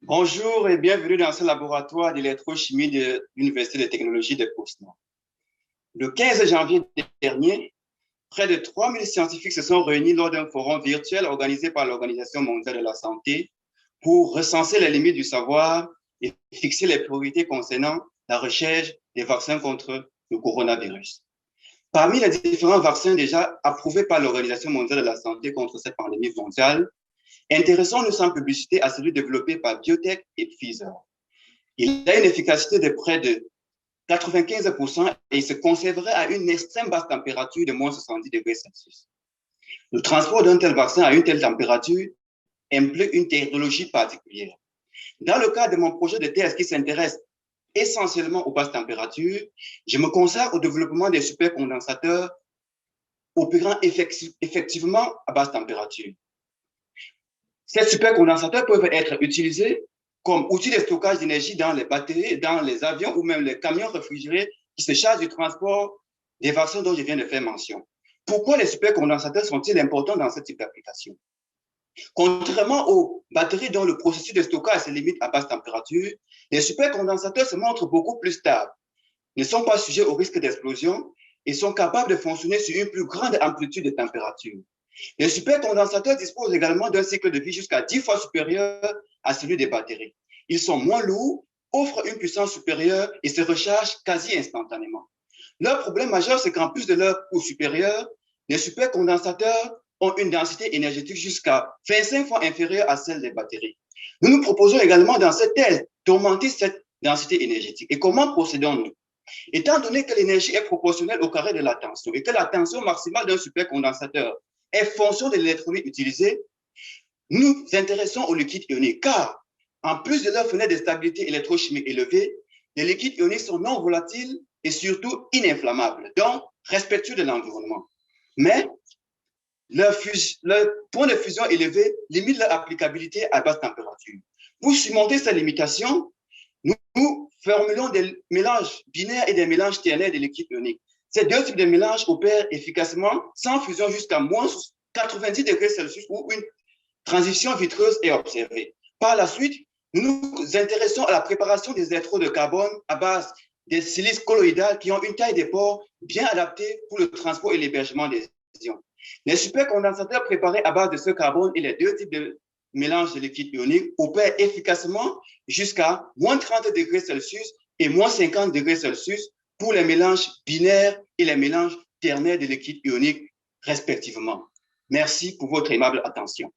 Bonjour et bienvenue dans ce laboratoire d'électrochimie de l'Université de technologie de Poznan. Le 15 janvier dernier, près de 3000 scientifiques se sont réunis lors d'un forum virtuel organisé par l'Organisation mondiale de la santé pour recenser les limites du savoir et fixer les priorités concernant la recherche des vaccins contre le coronavirus. Parmi les différents vaccins déjà approuvés par l'Organisation mondiale de la santé contre cette pandémie mondiale, intéressons-nous sans publicité à celui développé par Biotech et Pfizer. Il a une efficacité de près de 95% et il se conserverait à une extrême basse température de moins 70 degrés Celsius. Le transport d'un tel vaccin à une telle température implique une technologie particulière. Dans le cadre de mon projet de thèse qui s'intéresse essentiellement aux basses températures, je me consacre au développement des supercondensateurs opérant effectivement à basse température. Ces supercondensateurs peuvent être utilisés comme outils de stockage d'énergie dans les batteries, dans les avions ou même les camions réfrigérés qui se chargent du transport des vaccins dont je viens de faire mention. Pourquoi les supercondensateurs sont-ils importants dans ce type d'application? Contrairement aux batteries dont le processus de stockage se limite à basse température, les supercondensateurs se montrent beaucoup plus stables, ne sont pas sujets au risque d'explosion et sont capables de fonctionner sur une plus grande amplitude de température. Les supercondensateurs disposent également d'un cycle de vie jusqu'à 10 fois supérieur à celui des batteries. Ils sont moins lourds, offrent une puissance supérieure et se rechargent quasi instantanément. Leur problème majeur, c'est qu'en plus de leur coût supérieur, les supercondensateurs ont une densité énergétique jusqu'à 25 fois inférieure à celle des batteries. Nous nous proposons également dans cette thèse d'augmenter cette densité énergétique. Et comment procédons-nous? Étant donné que l'énergie est proportionnelle au carré de la tension et que la tension maximale d'un supercondensateur est fonction de l'électrolyte utilisé, nous nous intéressons aux liquides ioniques car, en plus de leur fenêtre de stabilité électrochimique élevée, les liquides ioniques sont non volatiles et surtout ininflammables, donc respectueux de l'environnement. Mais leur point de fusion élevé limite leur applicabilité à basse température. Pour surmonter ces limitations, nous formulons des mélanges binaires et des mélanges ternaires de liquides ioniques. Ces deux types de mélanges opèrent efficacement sans fusion jusqu'à moins 90 degrés Celsius où une transition vitreuse est observée. Par la suite, nous nous intéressons à la préparation des électrodes de carbone à base des silices colloïdales qui ont une taille des pores bien adaptée pour le transport et l'hébergement des ions. Les supercondensateurs préparés à base de ce carbone et les deux types de mélanges de liquides ioniques opèrent efficacement jusqu'à moins 30 degrés Celsius et moins 50 degrés Celsius pour les mélanges binaires et les mélanges ternaires de liquides ioniques respectivement. Merci pour votre aimable attention.